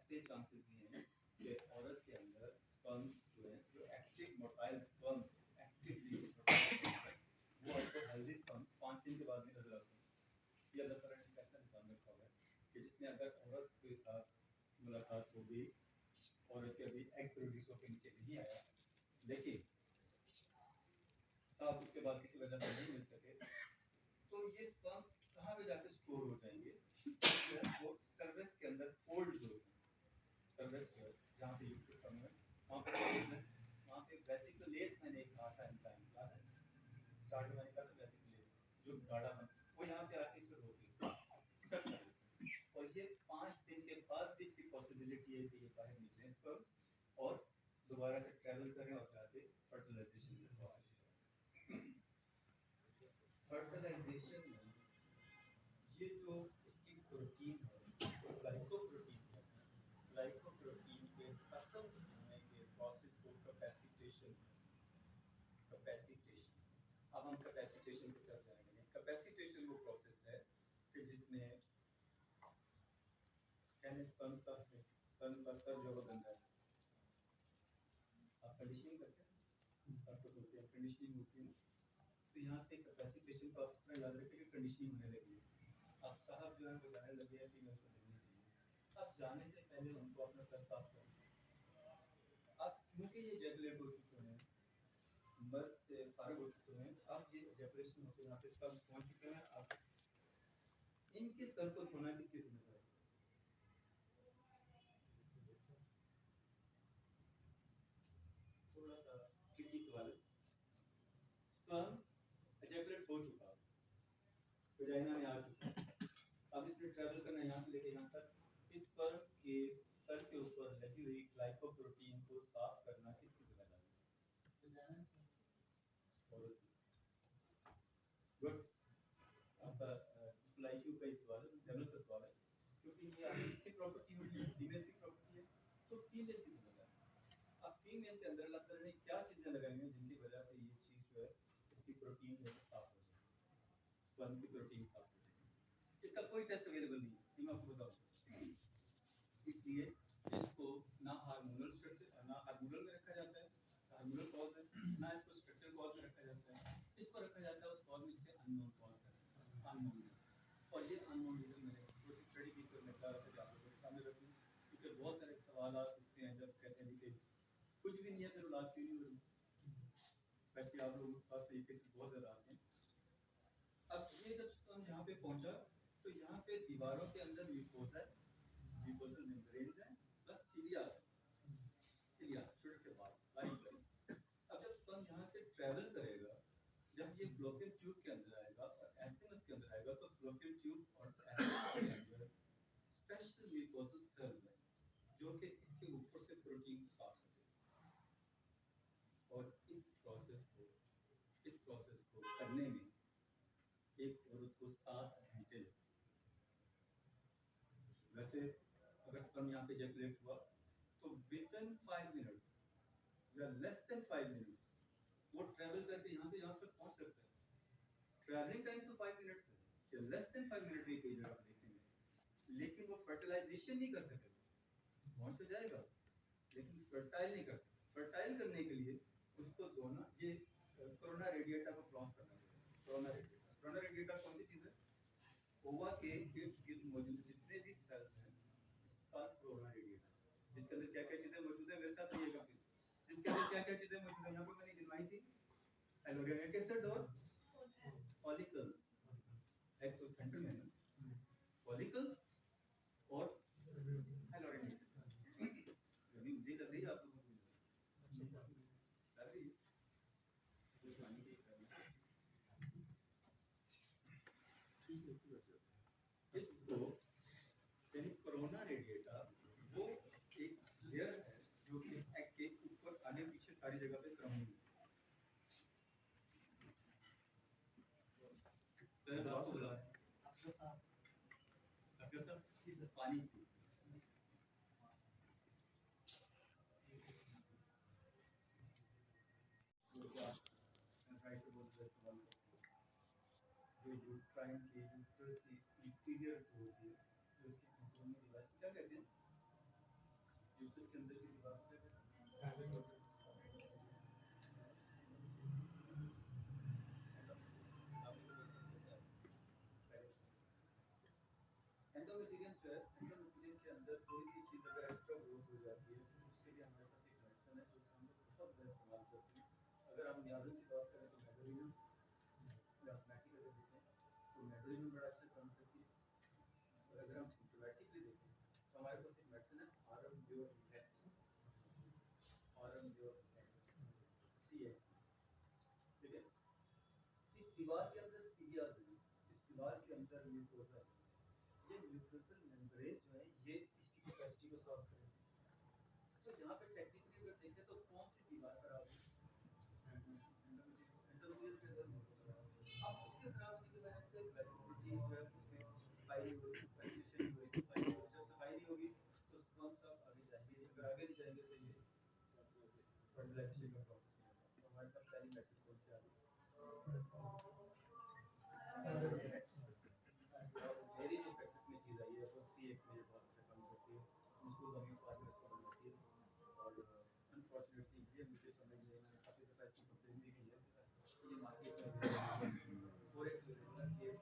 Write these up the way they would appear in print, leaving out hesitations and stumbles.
ऐसे चांसेस भी हैं कि औरत के अंदर स्पर्म्स जो है, जो एक्टिव मोटाइल स्पर्म्स एक्टिवली वो आपको हेल्दी स्पर्म्स 5 दिन के बाद भी नजर आते हैं। ये अल्लाह ताला ने ऐसा निजाम रखा हुआ है कि जिसमें अगर औरत के साथ मुलाकात हो गई, औरत के अभी एग प्रोड्यूस होकर नीचे नहीं आया, लेकिन साथ उसके बाद किसी वजह से नहीं मिल सके, तो ये स्पर्म्स कहाँ पे जाके स्टोर हो जाएंगे? वो सर्विक्स के अंदर फोल्ड जो होते हैं, सर्विक्स जहाँ से यूट्रस कम है वहाँ पे फोल्ड है, वहाँ पे वेसिकुलेस मैंने एक कहा था इंसान याद है, स्टार्ट में मैंने कहा था वेसिकुलेस जो गाढ़ा बन वो यहाँ पे आके शुरू होती है स्टक कर देती है। और ये 5 दिन के बाद भी इसकी पॉसिबिलिटी है कि ये बाहर निकले स्पर्म्स और दोबारा से ट्रैवल करें और जाके फर्टिलाइजेशन के प्रोसेस। फर्टिलाइजेशन में ये जो इसकी प्रोटीन है, इसको ग्लाइकोप्रोटीन कहते हैं। ग्लाइकोप्रोटीन के खत्म होने के प्रोसेस को कैपेसिटेशन, कैपेसिटेशन। अब हम कैपेसिटेशन की तरफ जाएंगे। कैपेसिटेशन वो प्रोसेस है कि जिसमें कहने स्पर्म का सर जो गंदा है, आप कंडीशनिंग करते हैं सर को बोलते हैं कंडीशनिंग होती है ना, तो यहाँ पे कैपेसिटेशन को आप इस तरह याद रखें कि कंडीशनिंग होने लगी है। अब साहब जो है वो जाने लगे हैं फीमेल से मिलने के लिए, अब जाने से पहले उनको अपना सर साफ करें। अब क्योंकि ये जेबलेट हो चुके हैं, मर्द से फारग हो चुके हैं, अब ये जेबलेशन होते हैं, यहाँ पे स्पर्म पहुंच चुके हैं, अब इनके सर को धोना किसकी जिम्मेदारी? थोड़ा सा ट्रिकी सवाल है। स्पर्म एजेकुलेट हो चुका, वजाइना में आ चुका, अब इसने ट्रैवल करना यहाँ से लेके यहाँ तक, इस स्पर्म के सर के ऊपर लगी हुई ग्लाइकोप्रोटीन को साफ करना किसकी जिम्मेदारी है? औरत की। गुड। आपका लाइक्यू का ही सवाल है, जनरल सा सवाल है, क्योंकि ये आपकी इसकी प्रॉपर्टी होती है, फीमेल की प्रॉपर्टी है, तो फीमेल की जिम्मेदारी। अब फीमेल के अंदर अल्लाह ताला ने क्या चीजें लगाई हैं जिनकी वजह से ये चीज जो है इसकी प्रोटीन जो है साफ हो जाए, स्पर्म की प्रोटीन साफ हो जाए। इसका कोई टेस्ट अवेलेबल नहीं है, मैं आपको बताऊं। इसलिए इसको ना हार्मोनल स्ट्रक्चर, ना हार्मोनल में रखा जाता है, हार्मोनल कॉज है, ना इसको स्ट्रक्चरल कॉज में रखा जाता है, इसको रखा जाता है उस कॉज में जिसे अननोन कॉज है, अननोन रीजन। और ये अननोन रीजन मैंने थोड़ी सी स्टडी की तो मैं चाह रहा था कि आप लोगों के सामने रखूं, क्योंकि बहुत सारे सवाल उठते हैं जब कहते हैं कि कुछ भी नहीं है फिर औलाद क्यों नहीं हो रही, स्पेशली आप लोगों के पास तो ये केसेस बहुत ज़्यादा आते हैं। अब ये जब हम यहाँ पे पहुंचा तो यहाँ पे दीवारों के अंदर म्यूकोसा है, म्यूकोसल मेम्ब्रेन्स हैं, प्लस सिलिया है, सिलिया छोटे छोटे बाल लाइन पर। अब जब स्पर्म यहाँ से ट्रैवल करेगा, जब ये फ्लोपियन ट्यूब के अंदर आएगा और एस्टिमस के अंदर आएगा, तो फ्लोपियन ट्यूब और एस्टिमस के अंदर स्पेशल म्यूकोसल सेल्स हैं जो कि इसके ऊपर से प्रोटीन को साफ करते हैं। और इस प्रोसेस को करने में एक औरत को 7 घंटे लगते हैं। वैसे अगर स्पर्म यहाँ पे इजैकुलेट हुआ तो विदिन 5 मिनट्स या लेस देन 5 मिनट्स वो ट्रैवल करके यहाँ से यहाँ तक पहुँच सकता है। ट्रैवलिंग टाइम तो 5 मिनट्स है, या लेस देन 5 मिनट भी कई जगह पर देखेंगे, लेकिन वो फर्टिलाइजेशन नहीं कर सकेगा। पहुँच तो जाएगा लेकिन फर्टाइल नहीं कर सकता। फर्टाइल करने के लिए उसको जोना ये कोरोना रेडिएटा को क्रॉस करना पड़ेगा। कोरोना रेडिएटा कौन सी चीज़ है? ओवा के इर्द गिर्द मौजूद जितने भी सेल्स हैं इसका कोरोना रेडिएटा, जिसके अंदर क्या क्या चीज़ें मौजूद है, मेरे साथ रहिएगा प्लीज। जिसके अंदर क्या क्या चीज़ें मौजूद है यहाँ पे मैंने गिनवाई थी, हाइलोरिक एसिड और फॉलिकल्स, एक तो सेंटर में है फॉलिकल्स और हाइलोरिक एसिड। अभी मुझे लग रही है आप लोगों को लग रही है तो पानी की इसको कोरोना रेडिएटा वो एक लेयर है जो कि एग के ऊपर आगे पीछे सारी जगह पे सराउंडिंग है। सर आपको बुला रहे हैं असगर सर पानी try to both this one जो यूट्राइन के यूट्रस की इंटीरियर जो होती है जो उसकी कंट्रोलिंग डिवाइस क्या कहते हैं, यूट्रस के अंदर की दीवार को देखा एंडोमेट्रियम जो है, एंडोमेट्रियम के अंदर कोई भी चीज़ अगर एक्स्ट्रा ग्रोथ हो जाती है तो उसके लिए हमारे पास एक मेडिसिन है जो कि हम लोग बहुत ज़्यादा इस्तेमाल करते हैं। अगर हम नियाज़न की बात करें तो मेडोलिनम प्लाज्मेटिक अगर देखें तो मेडोलिनम बड़ा अच्छा काम करती है। और अगर हम सिम्प्टोमेटिकली देखें तो हमारे पास एक मेडिसिन है आरएम ब्योर आरएम ब्योर 3x, ठीक है। इस दीवार के अंदर सीरियाज है, इस दीवार के अंदर म्यूकोसा है। ये म्यूकोसल मेम्ब्रेन जो है ये इसकी कैपेसिटी को सॉल्व करेगी। तो यहाँ पे टेक्निकली अगर देखें तो कौन सी दीवार खराब है, एंडोमेट्रियम के अंदर म्यूकोसा। अब उसके खराब होने की वजह से ग्लाइकोप्रोटीन जो है उसमें सफाई नहीं हो रही, एसिडेशन नहीं हो रही, सफाई नहीं हो रही। जब सफाई नहीं होगी तो स्पर्म सब आगे जाएंगे नहीं, अगर आगे नहीं जाएंगे तो ये फर्टिलाइजेशन का प्रोसेस नहीं होगा। तो हमारे पास पहली मेडिसिन कौन सी आ गई, मेरी जो प्रैक्टिस में चीज़ आई है वो 3x में बहुत अच्छा काम करती है, उसको गमी फार्म में इसको बनाती है। और अनफॉर्चुनेटली ये मुझे समझ नहीं, मैंने काफ़ी दफ़ा इसकी कंप्लेन भी की है, ये मार्केट में 4x ले लेना 3x।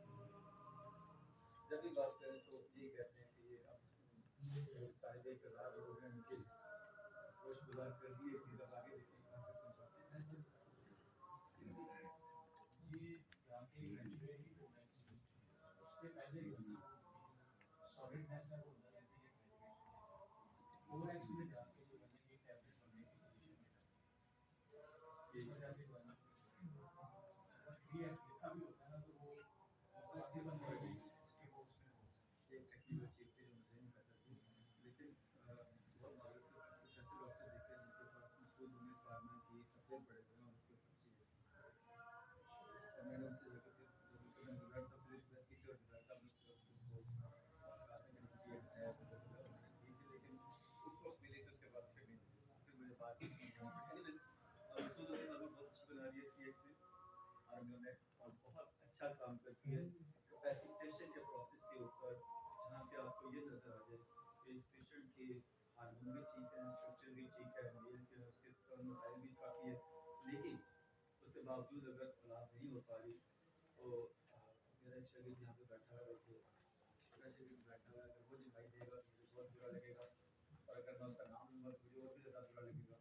जब भी बात करें तो ये कहते हैं कि ये अब सारे एक राज हो गए उनके कोश गुजार कर दिए चीज़, अब आगे देखें कहाँ तक पहुँचाते हैं। ये यहाँ पे उससे पहले सॉलिड नेस है वो उधर रहती है, 4x में जाके जो है ये टैबलेट बनने की पोजीशन में है, इस वजह से जो है ना 3x लिखा भी होता है ना तो वो पॉसिबल नहीं है कि वो उसमें हो। ये टेक्निकल चीज़ थी जो मुझे नहीं पता थी, लेकिन बहुत मालूम के साथ कुछ ऐसे डॉक्टर देखे जिनके पास मशहूर उन्हें फार्मा की अफेयर पड़े थे ना उसके ऊपर 3x। तो मैंने उनसे जाकर फिर जब उनका मैं जुगाड़ साहब से रिक्वेस्ट की थी और जुगाड़ साहब ने उसको कहा था कि 3x है तो मैंने दी थी, लेकिन उस वक्त मिली थी, उसके बाद फिर नहीं मिली, फिर मुझे बात एनीवेज मसूद अली साहब बहुत अच्छी बना रही है 3x में आर्मियोनेट और बहुत अच्छा काम करती है कैपेसिटेशन के प्रोसेस के ऊपर, जहाँ पे आपको ये नजर आ जाए कि इस पेशेंट के हार्मोन भी ठीक है, स्ट्रक्चर भी ठीक है, मेल के उसके स्पर्म टाइम भी काफ़ी है, लेकिन उसके बावजूद अगर औलाद नहीं हो पा रही तो मेरा एक शरीर यहाँ पे बैठा हुआ देखिए, छोटा शरीर बैठा हुआ है, अगर वो दिखाई देगा तो मुझे बहुत बुरा लगेगा, और अगर मैं उसका नाम लूँगा तो मुझे और भी ज़्यादा बुरा लगेगा।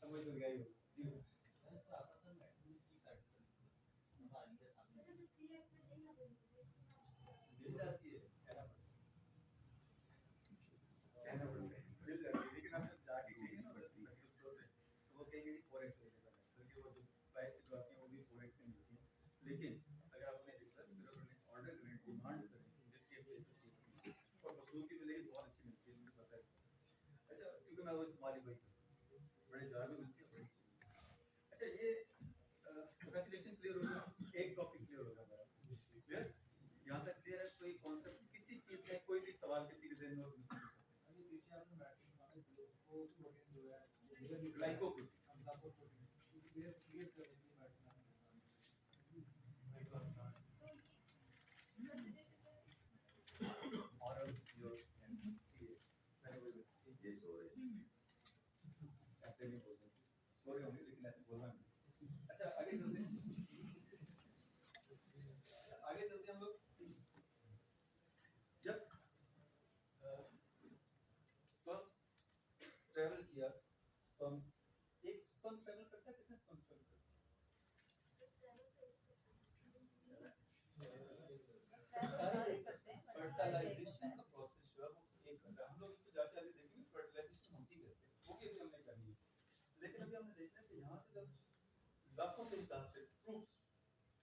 समझ तो गया ही होगा जी। मिल जाती है, कहना पड़ता है मिल जाती है, लेकिन आप जब जाके कहेंगे ना मेडिकल स्टोर पे तो वो कहेंगे जी 4x ले लेना, बल्कि वो जो प्राइस जो आती है वो भी 4x में मिलती है। लेकिन अगर आपने रिक्वेस्ट करें, उन्होंने ऑर्डर करें, डिमांड करें मुझे 3x चाहिए तो 3x मिलेगी, और मसूद की मिलेगी बहुत अच्छी मिलती है, मुझे पता है। अच्छा, क्योंकि मैं वो इस्तेमाल ही वही करता हूँ, बड़े ज़्यादा भी मिलती है, बड़ी अच्छी मिलती है। अच्छा, ये कैंसिलेशन क्लियर हो गया, एक टॉपिक क्लियर हो गया मेरा, क्लियर, यहाँ तक क्लियर है। कोई कॉन्सेप्ट किसी चीज़ में कोई भी सवाल किसी के ज़हन में हो तो मुझसे पूछ सकते हैं। अभी पीछे आपने मैट्रिक्स माना वो प्रोटीन जो है ग्लाइकोप्रोटीन क्लियर क्लियर कर देंगे मैट्रिक्स और जो मैंने बोला ये सो रहे ऐसे नहीं बोलते, सो रहे होंगे लेकिन ऐसे बोलना नहीं। अच्छा, आगे चलते हैं, आगे चलते हैं हम लोग। जब स्पर्म ट्रैवल किया, स्पर्म एक स्पर्म ट्रैवल करता है, कितने स्पर्म ट्रैवल करते हैं? फर्टिलाइजेशन का प्रोसेस जो है वो एक करता है, हम लोग इसको जाके आगे देखेंगे फर्टिलाइजेशन होती कैसे, वो भी अभी हमने करनी है। लेकिन अभी हमने देखना है कि यहाँ से जब लाखों के हिसाब से ट्रूप्स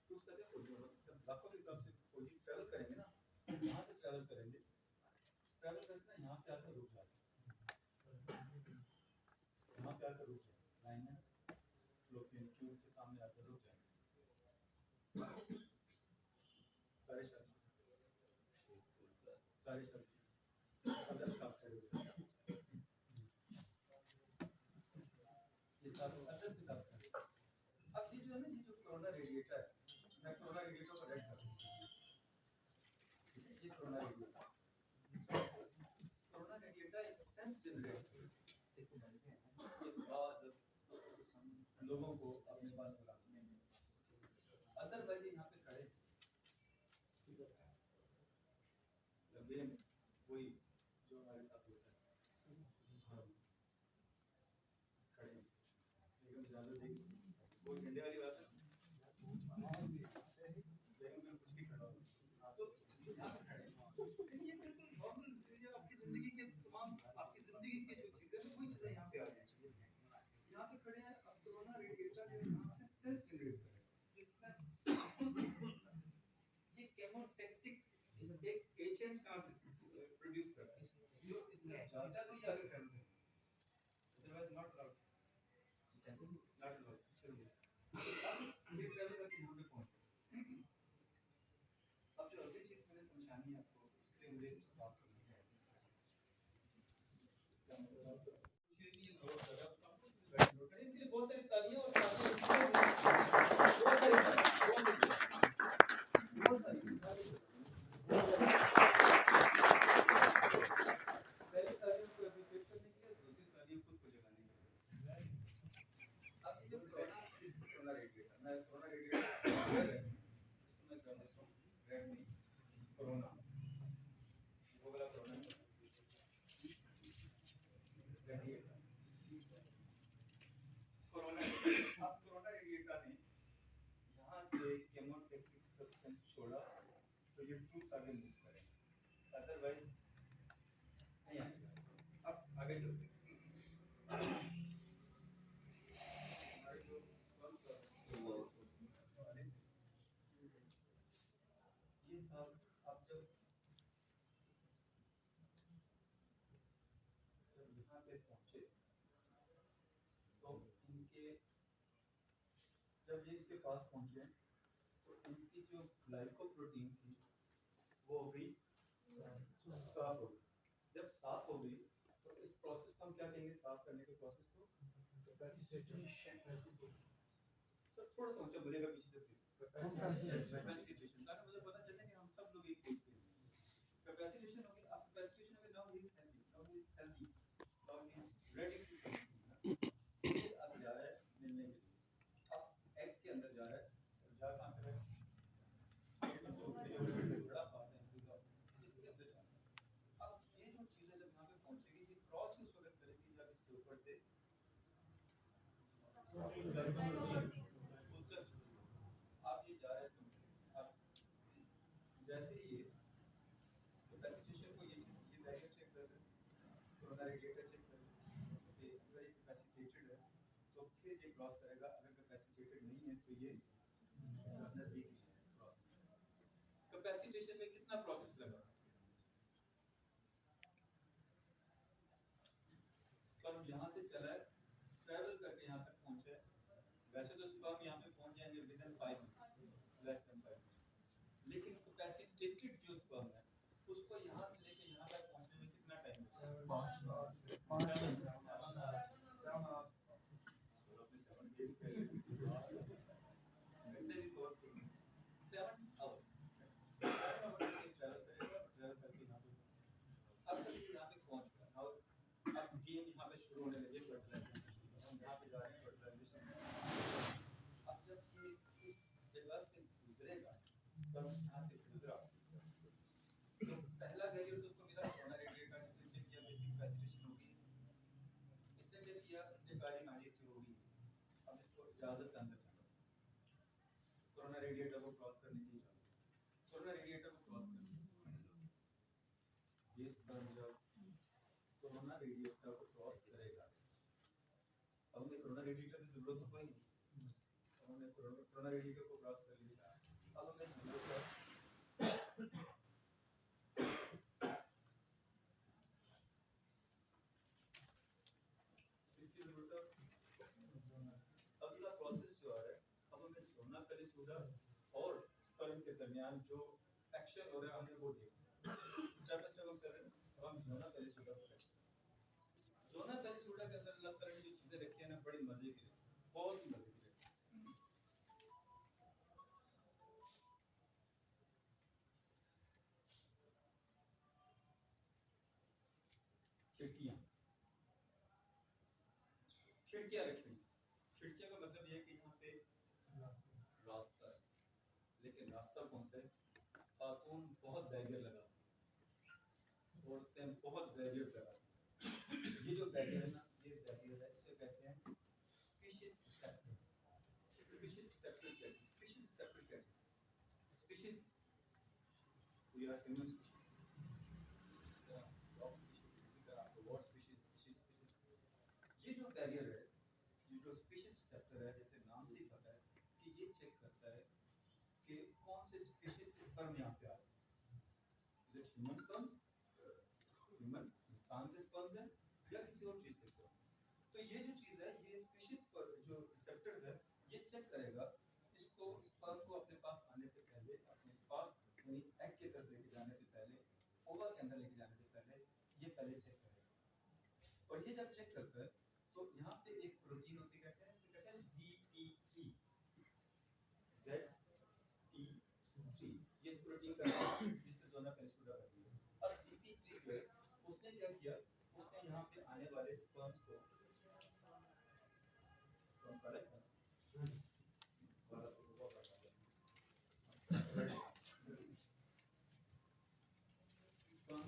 ट्रूप्स कहते हैं फौजी, जब लाखों के हिसाब से फौजी ट्रैवल करेंगे ना, यहाँ से ट्रैवल करेंगे, ट्रैवल करके ना यहाँ पे आकर रुक जाते हैं, यहाँ पे आकर रुक जाएंगे, लाइन में फ्लोपियन ट्यूब के सामने आकर रुक जाएंगे, सारे शब्द अदर साफ करे ये सब अदर के साथ करें। अब ये जो है ना, ये जो कोरोना रेडिएटर है, मैं कोरोना रेडिएटर को रेड कर दूँ, ये कोरोना रेडिएटर जनरेट बाद लोगों को अपने पास बुलाते हैं। अदरवाइज यहाँ पे खड़े लंबे में वही जो हमारे साथ होता है खड़े लेकिन इजाजत देगी कोई झंडे वाली बात है लेकिन मैं कुछ भी खड़ा हूँ तो यहाँ पे खड़े लेकिन ये बिल्कुल नॉर्मल ये आपकी जिंदगी के तमाम आपकी जिंदगी के जो चीजें हैं वही चीजें यहाँ पे आ रही हैं यहाँ पे खड़े हैं अब कोरोना रेडिएटर जो यहाँ से सेंस जनरेट कर रहा है ये सेंस ये केमोटैक्टिक एक एचएम कहाँ से प्रोड्यूस कर रहा है जो इसने ज्यादा तो ये आगे कर रहे हैं अदरवाइज नॉट अलाउड चलिए अब ये ट्रैवल करके यहाँ पे पहुंचे अब जो अगली चीज मैंने समझानी है आपको उसके लिए मुझे इसको साफ करना है क्या मतलब ये नोट कर रहा हूं नोट करें इसके लिए बहुत सारी तालियां और बहुत सारी पहली तालियों को अप्रिशिएट करने के लिए दूसरी तालियों खुद को जगाने के लिए अब ये जो corona this is corona radiator मैं कोरोना रेडिएटर इसको मैं कर देता हूँ रेड नहीं कोरोना वो वाला कोरोना रेडिएटर कोरोना अब कोरोना रेडिएटर ने यहाँ से केमोटैक्टिक सब्सटेंस छोड़ा तो ये ट्रूथ आगे मूव करेगा अदरवाइज नहीं आएगा अब आगे चलते हैं हमारे जो स्पर्म्स और ये सब अब जब यहाँ पे पहुंचे तो इनके जब ये इसके पास पहुंचे तो इनकी जो ग्लाइकोप्रोटीन थी वो हो गई साफ हो गई जब साफ हो गई तो इस प्रोसेस को हम क्या कहेंगे साफ करने के प्रोसेस को कैपेसिटेशन सर थोड़ा सा ऊंचा बोलेगा पीछे से प्लीज कैपेसिटेशन ताकि मुझे पता चले कि हम सब लोग एक पेज पे हैं कैपेसिटेशन हो गई अब कैपेसिटेशन हो गई now he is healthy now he is ready to ये अब जा रहा है मिलने के लिए अब एग के अंदर जा रहा है और जा कहां पे है बड़ा पास है इसके अंदर जा रहा है अब ये जो चीज है जब यहाँ पे पहुंचेगी ये क्रॉस उस वक्त करेगी जब इसके ऊपर से उत्तर चुकी अब ये जा रहा है इसमें अब जैसे ये कैपेसिटेशन को ये बैरियर चेक कर रहे हैं कोरोना रेडिएटर चेक कर रहे हैं कि अगर ये कैपेसिटेटेड है तो फिर ये क्रॉस करेगा अगर कैपेसिटेटेड नहीं है तो ये नजदीक नहीं है क्रॉस कैपेसिटेशन में कितना प्रोसेस लगा स्पर्म यहाँ से चला है ट्रैवल करके यहाँ तक पहुंचा है वैसे तो स्पर्म यहाँ पे पहुंच जाएंगे with in 5 minutes less than 5 minutes लेकिन कैपेसिटेटेड जो स्पर्म है उसको यहाँ से लेके यहाँ तक पहुंचने में कितना टाइम लगेगा 5 अब जब यहाँ पे पहुंच गया और अब गेम यहाँ पे शुरू होने लगे फर्टिलाइजेशन हम यहाँ पे जा रहे हैं फर्टिलाइजेशन अब जब ये इस जगह से गुजरेगा स्पर्म यहाँ से गुजरा तो पहला बैरियर तो उसको मिला कोरोना रेडिएटर इसने चेक किया इसकी कैपेसिटेशन होगी इसने चेक किया इसने गाड़ी मारी इसकी होगी अब इसको इजाजत के अंदर जाना कोरोना रेडिएटर को क्रॉस करने की इजाजत कोरोना रेडिएटर को क्रॉस करने ये स्पर्म जब कोरोना रेडिएटर को क्रॉस करेगा अब हमें कोरोना रेडिएटर की जरूरत तो कोई नहीं हमने कोरोना रेडिएटर को क्रॉस कर लिया अब हमें जरूरत है इसकी जरूरत है अगला प्रोसेस जो है अब हमें जोना पेलिसुडा और स्पर्म के दरमियान जो एक्शन हो रहा है हमने वो देखना स्टेप बाय स्टेप हम चल रहे हैं अब हम जोना पेलिसुडा को देखते हैं जोना पेलिसुडा के अंदर अलग तरह की चीजें रखी है ना बड़ी मजे की बहुत ही मजे की खिड़कियां खिड़कियां रखी हुई, खिड़कियों का मतलब ये है कि यहाँ पे रास्ता है, लेकिन रास्ता कौन सा है? खातून बहुत बैरियर लगाती है, औरतें बहुत बैरियर लगाती हैं। ये जो बैरियर है ना, ये बैरियर है, इसे कहते हैं स्पीशीज रिसेप्टर्स। स्पीशीज रिसेप्टर्स कहते हैं। स्पीशीज रिसेप्टर क्या है? Species, we are human species, इसी तरह डॉग स्पीशीज, इसी तरह आपको वॉर स्पीशीज, फिशिज स्पीशीज। ये जो बैरियर है, ये जो स्पीशीज रिसेप्टर है, जैसे नाम से ही पता है कि ये चेक करता है कि कौन से स्पीशीज के स्पर्म यहाँ पे आ रहे हैं। Is it human sperms, human इंसान के स्पर्म्स हैं या किसी और चीज के स्पर्म। तो ये जो चीज है, ये स्पीशीज पर जो रिसेप्टर्स है, ये चेक करेगा इसको, स्पर्म को अपने पास आने से पहले, अपने पास यानी एग की तरफ लेके जाने से पहले, ओवा के अंदर लेके जाने से पहले, ये पहले चेक करेगा। और ये जब चेक करता है तो यहाँ पे एक प्रोटीन होती है, कहते हैं इसे कहते हैं ZP3, ZP3, ये इस प्रोटीन का नाम है जिससे जोना पेनिसुला बनती है। अब ZP3 जो है, उसने क्या किया, उसने यहाँ पे आने वाले स्पर्म्स को, स्पर्म करेक्ट है, स्पर्म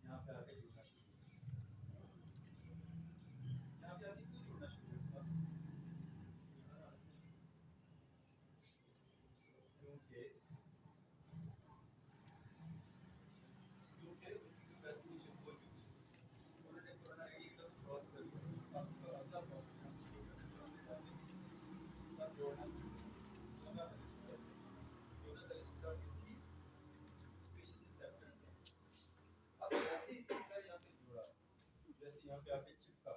यहाँ पे आके जुड़ना शुरू किया। यहाँ पे आके क्यों जुड़ना शुरू किया स्पर्म? क्योंकि क्योंकि उनकी जो वैक्सीनेशन हो चुकी है, उन्होंने कोरोना की एकदम क्रॉस कर दिया। अब अगला प्रोसेस हम शुरू करते हैं, हमने जाने के साथ जोड़ना शुरू किया। जोना पेनिसुला, जोना पेनिसुला की थी स्पीशीज रिसेप्टर्स थे। अब जैसे ही इसका यहाँ पे जुड़ा, जैसे यहाँ पे आके चिपका,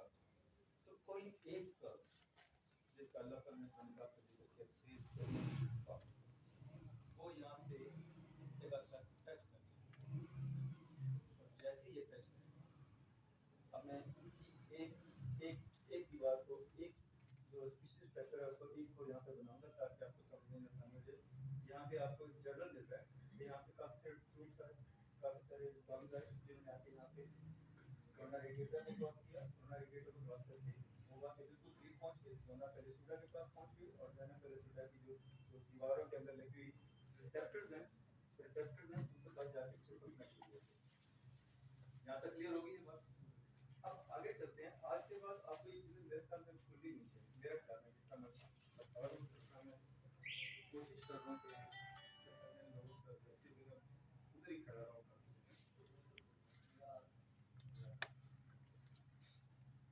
तो कोई एक स्पर्म जिसका अल्लाह पर ने का जिक्र किया, वो यहाँ पे इस जगह पर टच कर, और जैसे ये टच करेगा, अब मैं इसकी एक एक एक दीवार को, एक जो स्पीशीज सेक्टर है उसको एक को यहाँ पे बनाऊंगा ताकि आपको समझने में आसानी हो जाए। यहाँ पे आपको एक जर्नल मिल रहा है, यहाँ पे काफी सारे ट्यूब्स है, काफी सारे स्पर्म्स है, जिन्होंने आके यहाँ पे जोना रेडिएटर को क्रॉस किया, जोना रेडिएटर को क्रॉस करके ओवा के बिल्कुल करीब पहुंच गए, जोना पेनिसुला के पास पहुंच गए, और जोना पेनिसुला की जो जो दीवारों के अंदर लगी हुई रिसेप्टर्स हैं, उनको साथ जाके चिपकना शुरू हो गए। यहाँ तक क्लियर होगी ये बात? अब आगे चलते हैं। आज के बाद आपको ये चीजें मेरे ख्याल में खुल ही नहीं चाहिए, मेरा ख्याल में, जिसका मैं बता रहा हूँ, जिसका मैं कोशिश कर रहा हूँ कि मैं लोगों से रहते हुए उधर ही खड़ा रहूँगा।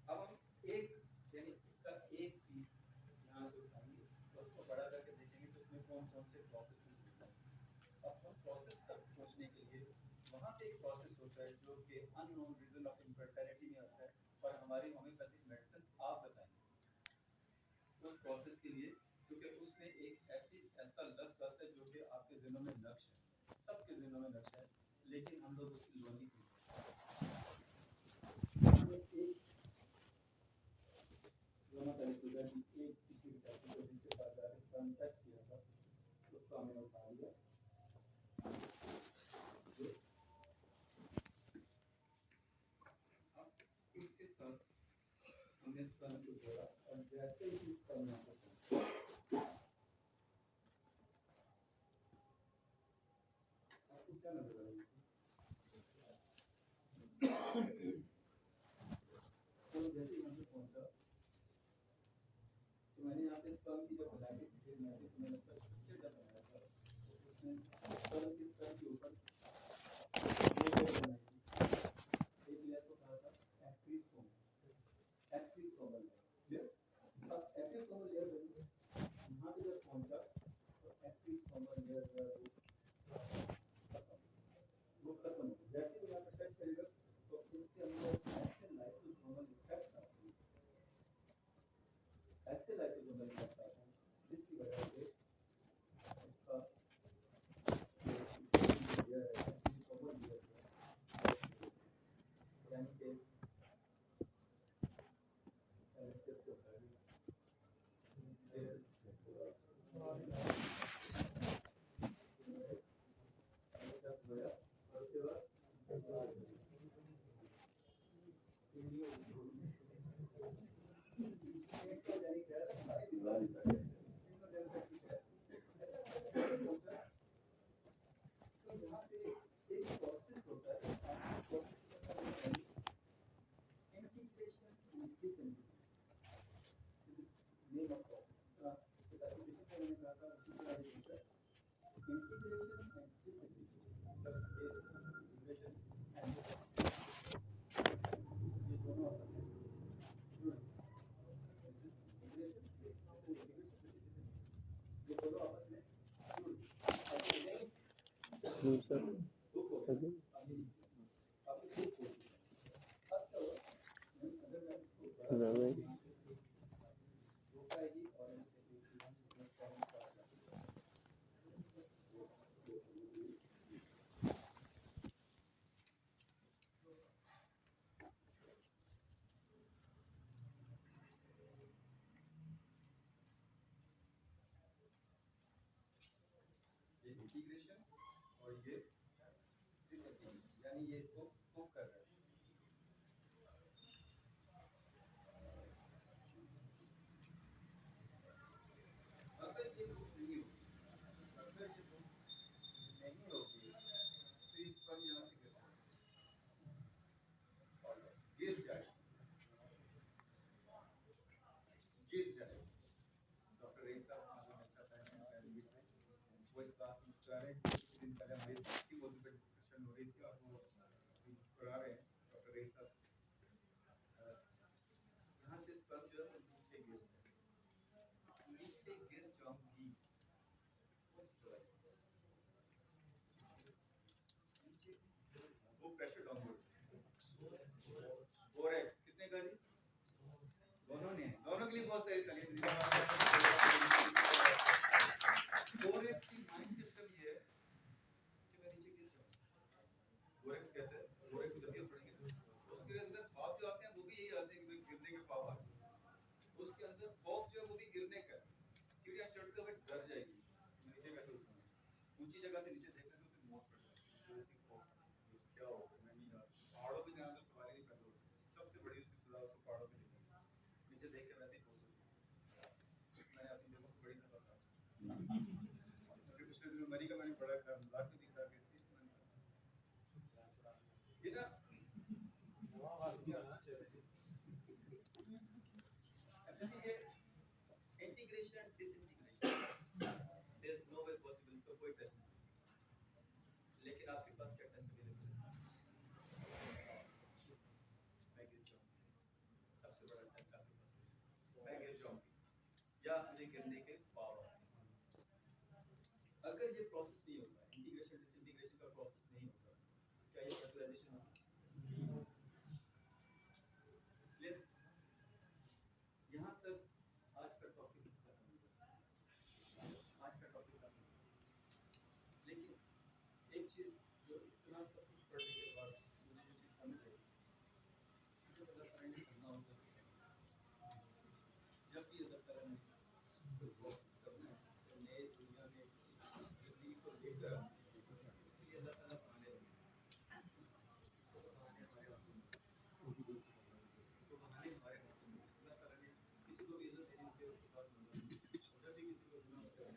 अब हम एक यानी इसका एक पीस यहाँ से उठाएंगे और उसको बड़ा करके देखेंगे तो उसमें कौन कौन से प्रोसेसेस होते हैं। अब हम प्रोसेस तक पहुँचने के लिए वहाँ पे एक प्रोसेस होता है जो कि अननोन रीजन ऑफ इनफर्टिलिटी में आता है, और हमारी होम्योपैथिक मेडिसिन आप बताएंगे उस प्रोसेस के लिए, क्योंकि उसमें एक ऐसा लफ्ज आता है जो कि आपके दिनों में नक्श है, सबके दिनों में नक्श है, लेकिन हम लोग उसकी लॉजिक नहीं करते। दोनों पेनिसुला की एक स्पीशीज रिसेप्टर को जिसके साथ जाके स्पर्म टच किया था, उसको हमने उठा लिया। अब इसके साथ हमने स्पर्म को जोड़ा, और जैसे ही स्पर्म यहाँ पर पहुंचा, आपको क्या नजर आएगी? तो जैसे यहाँ पे पहुंचा, तो मैंने यहाँ पे स्पर्म की जो बनाई थी, मैंने उसका पिक्चर जब बनाया था, उसमें स्पर्म की स्तर के ऊपर दो लेयर बनाई थी। एक लेयर को कहा था active Samuel, active Samuel layer. अब एक्टिव सोमल लेयर बनी, यहाँ पे जब पहुंचा तो एक्टिव सोमल लेयर जो है वो खत्म हो। जैसे ही यहाँ पे टच करेगा तो इसके अंदर एक्टिव लाइसोसोमल इफेक्ट आती है, एक्टिव लाइसोसोमल इफेक्ट आता है, जिसकी वजह से इसका लेयर है, एक्टिव सोमल लेयर है, यानी कि इंटीग्रेशन और ये डिसइंटीग्रेशन, यानी ये इसको कुक कर रहा है। अगर ये कुक नहीं होगी, अगर ये कुक नहीं होगी तो इस पर यहाँ से गिर जाए, गिर जाए। डॉक्टर रईस साहब मेरे साथ आए हैं वो इस बात में मुस्कुरा रहे हैं। कुछ दिन पहले हमारी इसी मौजूद पर डिस्कशन हो रही थी और वो मुस्कुरा रहे हैं डॉक्टर रईस साहब। यहाँ से स्पर्म जो है नीचे गिर जाए, नीचे गिर जाऊंगी, नीचे वो प्रेशर डाउनवर्ड। बोरेक्स किसने कहा जी? दोनों ने, दोनों के लिए बहुत सारी तालियां। बोरेक्स की माइंड सिस्टम ये है कि मैं नीचे गिर जाऊं। बोरेक्स कहते हैं, बोरेक्स जब भी पढ़ेंगे उसके अंदर ख्वाब जो आते हैं वो भी यही आते हैं कि भाई गिरने के ख्वाब आते हैं। उसके अंदर खौफ जो है वो भी गिरने का। सीढ़ियां चढ़ते हुए डर जाएगी, मैं नीचे कैसे उतरूंगा। ऊंची जगह से नीचे देखने से उसे मौत पड़ जाती है, उसकी खौफ क्या हो, मैं नहीं जा सकता। पहाड़ों पे जाना तो सवाल ही नहीं पैदा होता। सबसे बड़ी उसकी सजा उसको पहाड़ों पे ले जाना, नीचे देख के वैसे ही सोच होती है। मैंने अपनी बेगम को बड़ी दफा कहा, अभी पिछले दिनों मरी का मैंने पढ़ा था, मजाक में दिखा के ये ना एक्चुअली ये integration disintegration there is no way possible, इसका कोई टेस्ट नहीं। लेकिन आपके पास क्या टेस्ट अवेलेबल है? मैं गिर जाऊंगी, सबसे बड़ा टेस्ट आपके पास है। मैं गिर जाऊंगी या मुझे गिरने के ख्वाब आते हैं। अगर ये प्रोसेस नहीं होता, इंटीग्रेशन डिसइंटीग्रेशन का प्रोसेस नहीं होता, क्या ये फर्टिलाइजेशन होता? क्लियर? यहाँ तक आज का टॉपिक खत्म हो गया, आज का टॉपिक खत्म हो गया। लेकिन एक चीज जो इतना सब कुछ पढ़ने के बाद मुझे जो चीज समझ आई, मुझे अल्लाह ताला ने करना होता है, जब भी अल्लाह ताला ने कोई प्रोसेस करना है तो नए दुनिया में किसी जिंदगी को लेकर इसलिए अल्लाह ताला बहाने लगे। तो बहाने हमारे हाथों में, तो बहाने हमारे हाथों में। अल्लाह ताला ने किसी को भी इज्जत देनी होती है उसके पास मंगा, और जब भी किसी को गुनाह होता है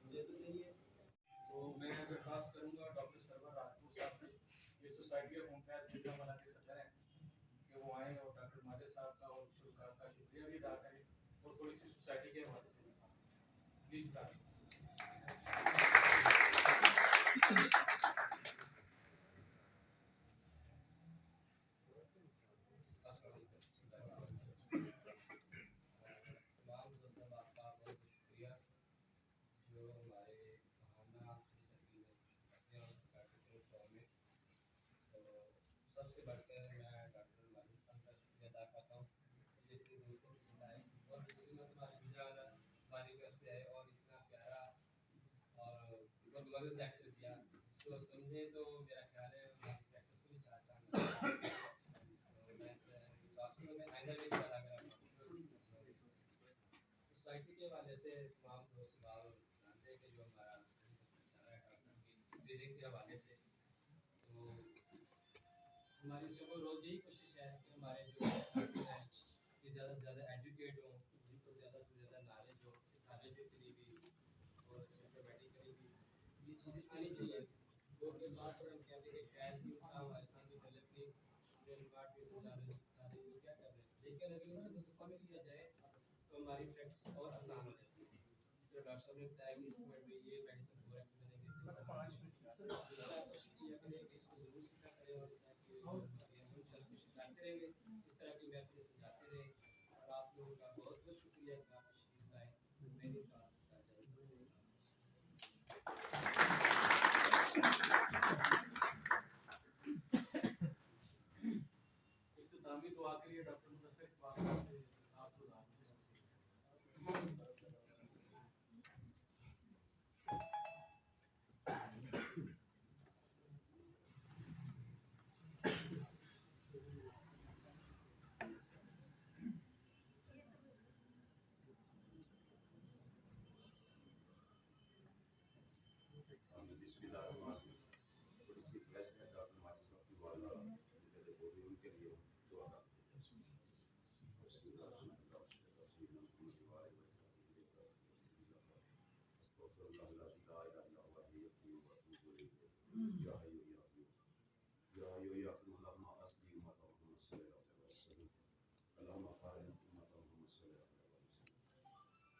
मुझे इज्जत देनी है तो मैं दरख्वास्त करूंगा डॉक्टर सरवर राजपूत साहब से, ये सोसाइटी ऑफ मुमताज बेगम वाला के सदर हैं, कि वो आए और डॉक्टर माजिद साहब का और शुरुआत का शुक्रिया भी अदा करें और थोड़ी सी सोसाइटी के हवाले से प्लीज स्टार्ट। सबसे बढ़कर मैं डॉक्टर माजिद साहब का शुक्रिया अदा करता हूँ, जितनी दूर से बताए और जिसमें तुम्हारी वीजा हमारी घर पे आए और इतना प्यारा और बहुत मदद लेक्चर दिया, इसको समझे तो मेरा ख्याल है प्रैक्टिस को भी चार चांद तो मैं क्लासरूम में आइंदा भी ज़्यादा करा सोसाइटी के हवाले से तमाम दोस्त भाव जानते हैं कि जो हमारा स्टडी चल रहा है डॉक्टर की ट्रेनिंग के हवाले से, तो हमारी सुबह रोज़ यही कोशिश है कि हमारे जो डॉक्टर हैं ये ज़्यादा से ज़्यादा एजुकेट हों, जिनको ज़्यादा से ज़्यादा नॉलेज हो, सिखाने भी और सिस्टमेटिकली भी ये चीज़ें आनी चाहिए। तो के बाद पर हम कहते हैं कि कैश की उठा हमारे साथ डेवलप नहीं दिन बाद भी तो ज़्यादा क्या कर रहे हैं, लेकिन अगर इन चीज़ों को समझ लिया जाए तो हमारी प्रैक्टिस और आसान हो जाती है। सिर्फ डॉक्टर साहब ने बताया कि इस पॉइंट में ये मेडिसिन पूरा बनेंगे तो 5 मिनट कोशिश किया करें कि इसको ज़रूर सीखा करें और इस तरह की कोशिश करते रहेंगे, इस तरह की महफिलें सजाते रहें। और आप लोगों का बहुत बहुत शुक्रिया कि आप तशरीफ लाए, मेरी बात इख्तितामी दुआ के लिए डॉक्टर मुदस्सिर इकबाल साहब से आप लोग उनके लिए दुआ करते हैं।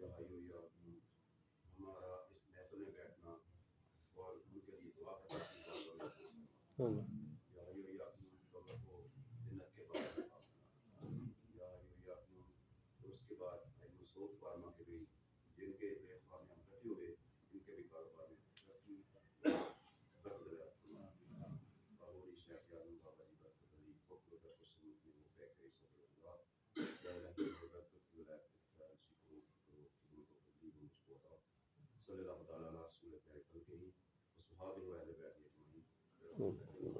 या हय्यु या क़य्यूम। हमारा इस महफिल में बैठना और उनके लिए दुआ करना की या हय्यु या क़य्यूम लोगों को जन्नत के बाग में या हय्यु या क़य्यूम। तो उसके बाद मसूद फार्मा के भी जिनके प्लेटफॉर्म में हम इकट्ठे हुए इनके भी कारोबार में तरक्की बरकत और शेख यादव बाबा जी बरकत अली फक्र बरकत सुन्नत में वो बैकरे सफर या इलाही बरकत की विलायत के ख्याल शिकरो फिक्रो खिदमत और तकलीफ मुझको अता सल्लल्लाहु तआला अला रसूल के ही वसहाबे व अहले बैत अजमईन।